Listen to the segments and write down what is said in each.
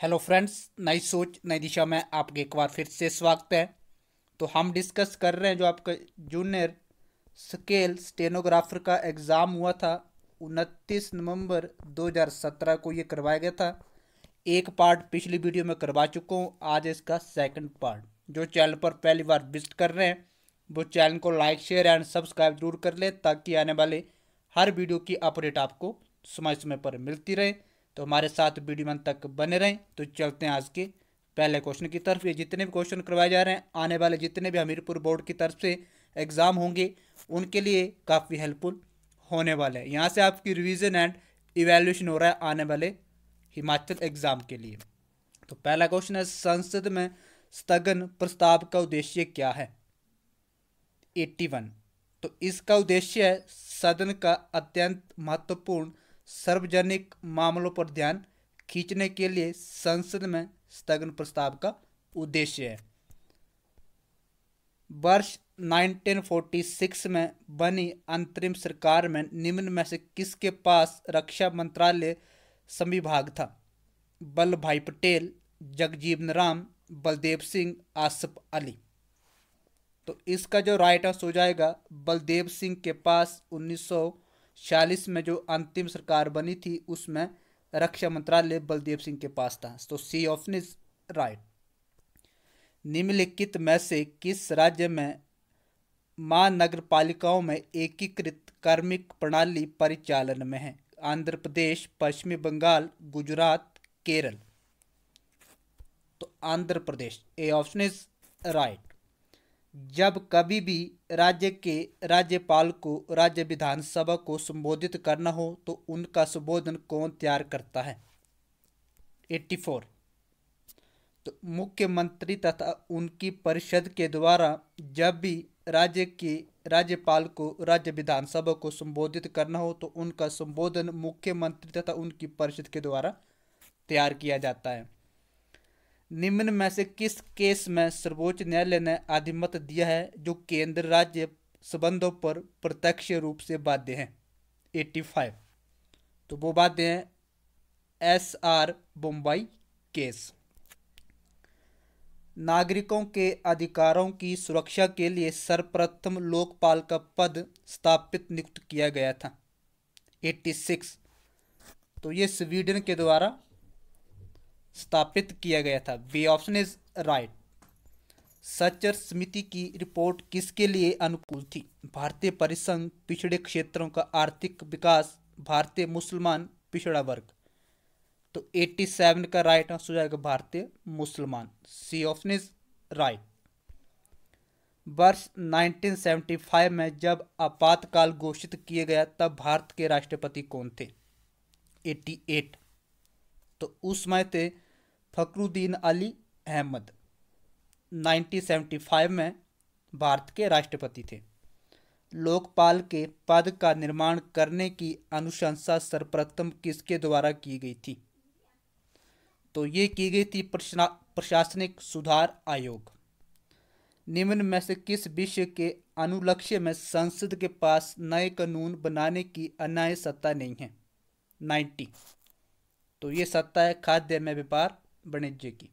Hello friends, नई सोच नई दिशा में आपके एक बार फिर से स्वागत है। तो हम डिस्कस कर रहे हैं जो आपका जूनियर स्केल स्टेनोग्राफर का एग्ज़ाम हुआ था 29 नवंबर 2017 को ये करवाया गया था। एक पार्ट पिछली वीडियो में करवा चुका हूँ, आज इसका सेकंड पार्ट। जो चैनल पर पहली बार विजिट कर रहे हैं वो चैनल को लाइक शेयर एंड सब्सक्राइब जरूर कर ले, ताकि आने वाले हर वीडियो की अपडेट आपको समय समय पर मिलती रहे। तो हमारे साथ वीडियो में तक बने रहें। तो चलते हैं आज के पहले क्वेश्चन की तरफ। ये जितने भी क्वेश्चन करवाए जा रहे हैं, आने वाले जितने भी हमीरपुर बोर्ड की तरफ से एग्ज़ाम होंगे उनके लिए काफ़ी हेल्पफुल होने वाले हैं। यहाँ से आपकी रिवीजन एंड इवैल्यूएशन हो रहा है आने वाले हिमाचल एग्ज़ाम के लिए। तो पहला क्वेश्चन है, संसद में स्थगन प्रस्ताव का उद्देश्य क्या है? 81। तो इसका उद्देश्य है सदन का अत्यंत महत्वपूर्ण सार्वजनिक मामलों पर ध्यान खींचने के लिए संसद में स्थगन प्रस्ताव का उद्देश्य है। वर्ष 1946 में बनी अंतरिम सरकार में निम्न में से किसके पास रक्षा मंत्रालय संविभाग था? वल्लभ भाई पटेल, जगजीवन राम, बलदेव सिंह, आसिफ अली। तो इसका जो राइट आंसर हो जाएगा, बलदेव सिंह के पास 1946 में जो अंतिम सरकार बनी थी उसमें रक्षा मंत्रालय बलदेव सिंह के पास था। तो सी ऑप्शन इज राइट। निम्नलिखित में से किस राज्य में महानगर पालिकाओं में एकीकृत कार्मिक प्रणाली परिचालन में है? आंध्र प्रदेश, पश्चिमी बंगाल, गुजरात, केरल। तो Andhra Pradesh, A option is right. जब कभी भी राज्य के राज्यपाल को राज्य विधानसभा को संबोधित करना हो तो उनका संबोधन कौन तैयार करता है? 84। तो मुख्यमंत्री तथा उनकी परिषद के द्वारा जब भी राज्य के राज्यपाल को राज्य विधानसभा को संबोधित करना हो तो उनका संबोधन मुख्यमंत्री तथा उनकी परिषद के द्वारा तैयार किया जाता है। निम्न में से किस केस में सर्वोच्च न्यायालय ने अधिमत दिया है जो केंद्र राज्य संबंधों पर प्रत्यक्ष रूप से बाध्य हैं? 85। तो वो बाध्य हैं SR बम्बई केस। नागरिकों के अधिकारों की सुरक्षा के लिए सर्वप्रथम लोकपाल का पद स्थापित नियुक्त किया गया था? 86। तो ये स्वीडन के द्वारा स्थापित किया गया था। B option is right. Sachar समिति की रिपोर्ट किसके लिए अनुकूल थी? भारतीय परिसंघ, पिछड़े क्षेत्रों का आर्थिक विकास, भारतीय मुसलमान, पिछड़ा वर्ग। तो 87 का राइट आंसर हो जाएगा भारतीय मुसलमान। C option is right. वर्ष 1975 में जब आपातकाल घोषित किया गया तब भारत के राष्ट्रपति कौन थे? 88। तो उस समय थे फखरुद्दीन अली अहमद। 1975 में भारत के राष्ट्रपति थे। लोकपाल के पद का निर्माण करने की अनुशंसा सर्वप्रथम किसके द्वारा की गई थी? तो ये की गई थी प्रशासनिक सुधार आयोग। निम्न में से किस विषय के अनुलक्ष्य में संसद के पास नए कानून बनाने की अनायास सत्ता नहीं है? 90। तो ये सत्ता है खाद्य में व्यापार वाणिज्य की।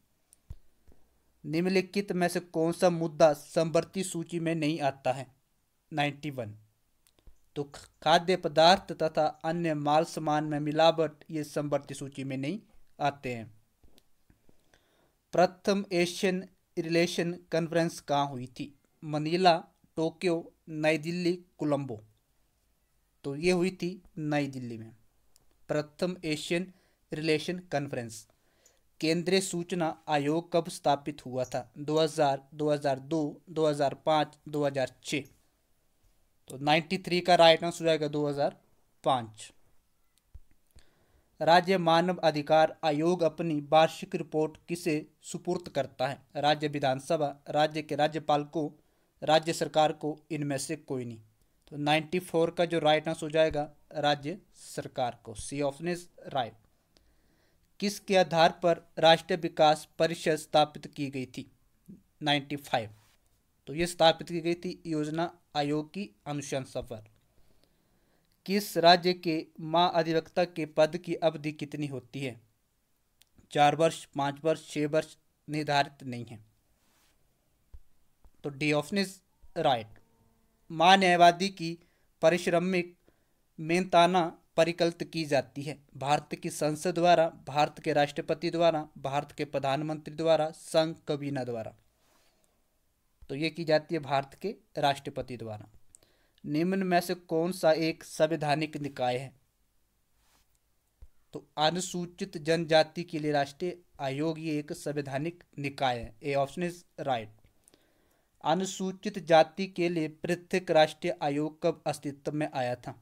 निम्नलिखित में से कौन सा मुद्दा समवर्ती सूची में नहीं आता है? 91। तो खाद्य पदार्थ तथा अन्य माल सामान में मिलावट ये समवर्ती सूची में नहीं आते हैं। प्रथम एशियन रिलेशन कॉन्फ्रेंस कहाँ हुई थी? मनीला, टोक्यो, नई दिल्ली, कोलंबो। तो ये हुई थी नई दिल्ली में। प्रथम एशियन रिलेशन कॉन्फ्रेंस। केंद्रीय सूचना आयोग कब स्थापित हुआ था? 2000, 2002, 2005, 2006। तो 93 का राइट आंसर हो जाएगा 2005। राज्य मानव अधिकार आयोग अपनी वार्षिक रिपोर्ट किसे सुपुर्द करता है? राज्य विधानसभा, राज्य के राज्यपाल को, राज्य सरकार को, इनमें से कोई नहीं। तो 94 का जो राइट आंसर हो जाएगा राज्य सरकार को। C option is right. किसके आधार पर राष्ट्रीय विकास परिषद स्थापित की गई थी? 95। तो ये स्थापित की गई थी योजना आयोग की अनुशंसा पर। किस राज्य के महाधिवक्ता के पद की अवधि कितनी होती है? 4 वर्ष, 5 वर्ष, 6 वर्ष निर्धारित नहीं है। तो डी ऑप्शन इज राइट। महान्यायवादी की पारिश्रमिक मेहनताना परिकलित की जाती है भारत की संसद द्वारा, भारत के राष्ट्रपति द्वारा, भारत के प्रधानमंत्री द्वारा, संघ कबीना द्वारा। तो ये की जाती है भारत के राष्ट्रपति द्वारा। निम्न में से कौन सा एक संवैधानिक निकाय है? तो अनुसूचित जनजाति के लिए राष्ट्रीय आयोग ये एक संवैधानिक निकाय है। A option is right. अनुसूचित जाति के लिए पृथक राष्ट्रीय आयोग कब अस्तित्व में आया था?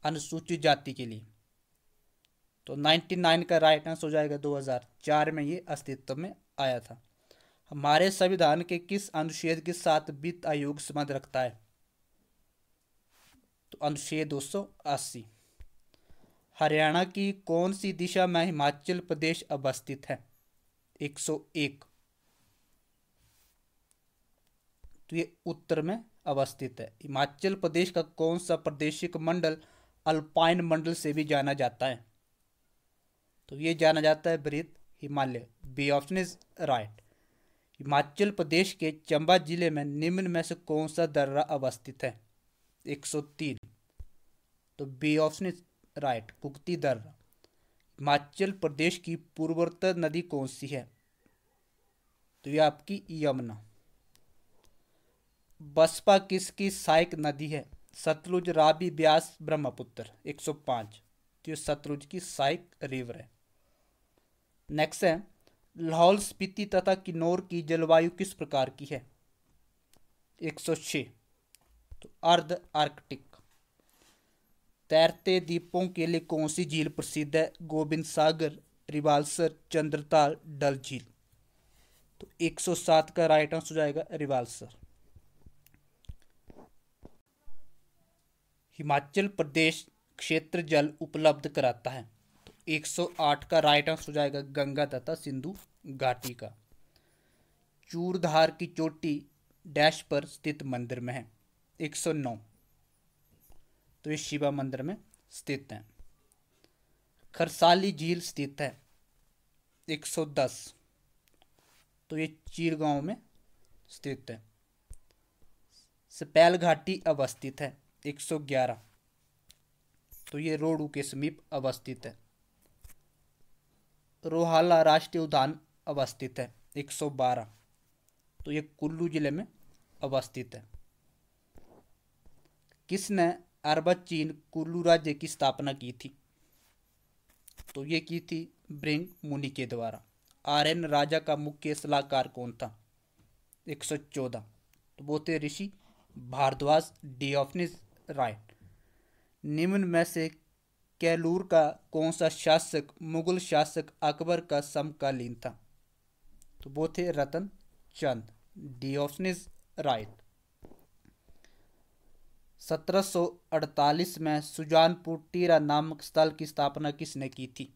अनुसूचित जाति के लिए तो 99 का राइट आंसर हो जाएगा 2004 में ये अस्तित्व में आया था। हमारे संविधान के किस अनुच्छेद के साथ वित्त आयोग संबंध रखता है? तो अनुच्छेद 280। हरियाणा की कौन सी दिशा में हिमाचल प्रदेश अवस्थित है? 101। तो ये उत्तर में अवस्थित है। हिमाचल प्रदेश का कौन सा प्रादेशिक मंडल अल्पाइन मंडल से भी जाना जाता है? तो ये जाना जाता है बृहद Himalaya. B option is right. Himachal Pradesh के चंबा जिले में निम्न में से कौन सा दर्रा अवस्थित है? 103। तो बी ऑप्शन इज राइट, कुक्ति दर्रा। हिमाचल प्रदेश की पूर्वोत्तर नदी कौन सी है? तो ये आपकी यमुना। बसपा किसकी सहायक नदी है? सतलुज, रावी, ब्यास, ब्रह्मपुत्र। 105। तो ये सतलुज की सहायक रिवर है। नेक्स्ट है लाहौल स्पीति तथा किन्नौर की जलवायु किस प्रकार की है? 106। तो अर्ध आर्कटिक। तैरते द्वीपों के लिए कौन सी झील प्रसिद्ध है? गोविंद सागर, रिवाल्सर, चंद्रताल, डल झील। तो 107 का राइट आंसर हो जाएगा रिवाल्सर। हिमाचल प्रदेश क्षेत्र जल उपलब्ध कराता है। तो 108 का राइट आंसर हो जाएगा गंगा तथा सिंधु घाटी का। चूड़धार की चोटी डैश पर स्थित मंदिर में है? 109। तो ये शिवा मंदिर में स्थित है। खरसाली झील स्थित है? 110। तो ये चीरगांव में स्थित है। सपैल घाटी अवस्थित है? 111। तो ये रोडू के समीप अवस्थित है। रोहाला राष्ट्रीय उद्यान अवस्थित है? 112। तो ये कुल्लू जिले में अवस्थित है। किसने अर्बचीन कुल्लू राज्य की स्थापना की थी? तो ये की थी ब्रिंग मुनि के द्वारा। आर्यन राजा का मुख्य सलाहकार कौन था? 114। तो वो थे Rishi Bharadwaj. D option is right. निम्न में से कैलूर का कौन सा शासक मुगल शासक अकबर का समकालीन था? तो वो थे Ratan Chand. D option is right. 1748 में सुजानपुर टीरा नामक स्थल की स्थापना किसने की थी?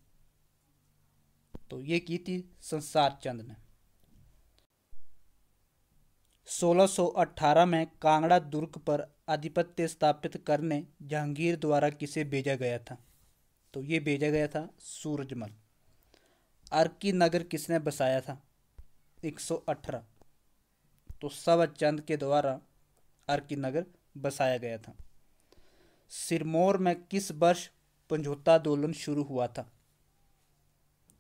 तो ये की थी संसार चंद ने। 1618 में कांगड़ा दुर्ग पर आधिपत्य स्थापित करने जहांगीर द्वारा किसे भेजा गया था? तो ये भेजा गया था सूरजमल। अर्की नगर किसने बसाया था? 118। तो सवाचंद के द्वारा अर्की नगर बसाया गया था। सिरमौर में किस वर्ष समझौता आंदोलन शुरू हुआ था?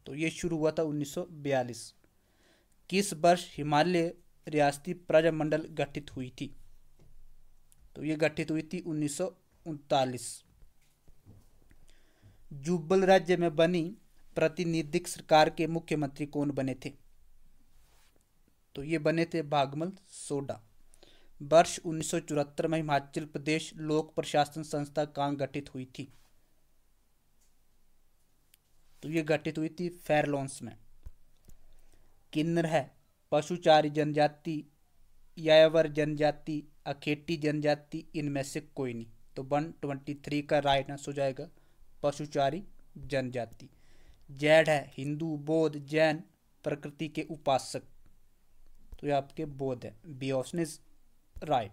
तो ये शुरू हुआ था 1942। किस वर्ष हिमालय रियासती प्रजामंडल गठित हुई थी? तो ये गठित हुई थी 1939। जुब्बल राज्य में बनी प्रतिनिधिक सरकार के मुख्यमंत्री कौन बने थे? तो ये बने थे भागमल सोडा। वर्ष 1974 में हिमाचल प्रदेश लोक प्रशासन संस्था कहाँ गठित हुई थी? तो ये गठित हुई थी फेरलोन्स में। किन्नर है पशुचारी जनजाति, यायावर जनजाति, अखेटी जनजाति, इनमें से कोई नहीं। तो 123 का राइट आंसर हो जाएगा पशुचारी जनजाति। जैड है हिंदू, बौद्ध, जैन, प्रकृति के उपासक। तो ये आपके बौद्ध है। B option is right.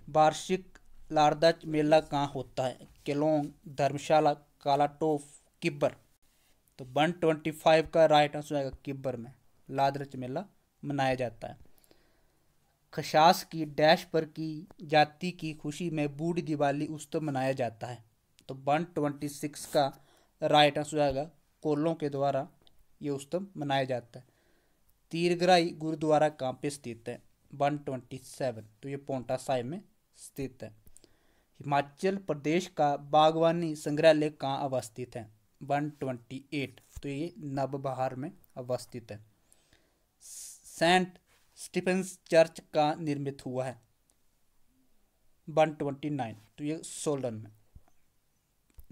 वार्षिक लारदाच मेला कहाँ होता है? केलोंग, धर्मशाला, कालाटोफ, किब्बर। तो 125 का राइट आंसर आएगा किब्बर में लादरच मेला मनाया जाता है। खशास की डैश पर की जाति की खुशी में बूढ़ी दिवाली उत्सव मनाया जाता है। तो 126 का राइट आंसर आएगा कोलों के द्वारा ये उत्सव मनाया जाता है। तीरगराई गुरुद्वारा कहाँ पे स्थित है? 127, तो ये पोंटा साहिब में स्थित है। हिमाचल प्रदेश का बागवानी संग्रहालय कहाँ अवस्थित है? 128, तो ये नवबहार में अवस्थित है। सेंट स्टीफेंस चर्च का निर्मित हुआ है? 129, तो ये सोलन में।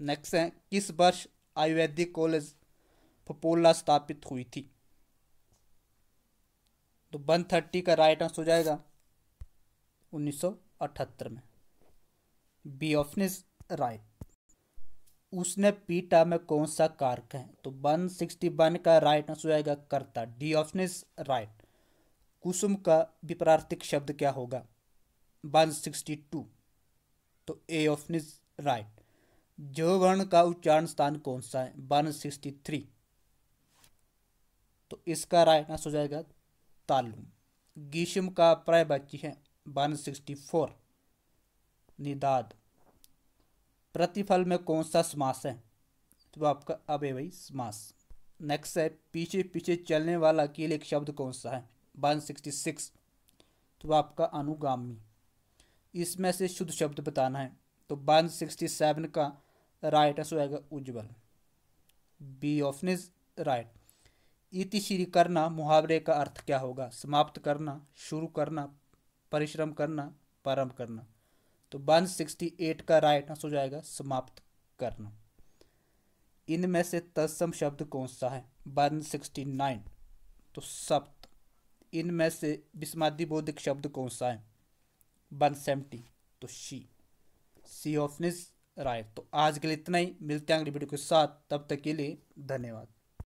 नेक्स्ट है, किस वर्ष आयुर्वेदिक कॉलेज पपोला स्थापित हुई थी? तो 130 का राइट आंसर हो जाएगा 1978 में। B option is right. उसने पीटा में कौन सा कारक है? तो 161 का राइट आंसर आएगा कर्ता। D option is right. कुसुम का विपरीत शब्द क्या होगा? 162, तो ए ऑप्शन इज राइट। जो वर्ण का उच्चारण स्थान कौन सा है? 163, तो इसका राइट आंसर हो जाएगा तालु। ग्रीष्म का पर्यायवाची है? 164, निदाद। प्रतिफल में कौन सा समास है? तो आपका अव्ययी समास। नेक्स्ट है, पीछे पीछे चलने वाला अकेले एक शब्द कौन सा है? 166, तो आपका अनुगामी। इसमें से शुद्ध शब्द बताना है। तो 167 का राइट आंसर आएगा उज्ज्वल। B option is right. इतिश्री करना मुहावरे का अर्थ क्या होगा? समाप्त करना, शुरू करना, परिश्रम करना, प्रारंभ करना। तो 168 का राइट आंसर हो जाएगा समाप्त करना। इनमें से तत्सम शब्द कौन सा है? 169, तो सप्त। इनमें से विस्मादि बोधिक शब्द कौन सा है? 170, तो सी ऑप्शन इज राइट। तो आज के लिए इतना ही, मिलते हैं अगली वीडियो के साथ, तब तक के लिए धन्यवाद।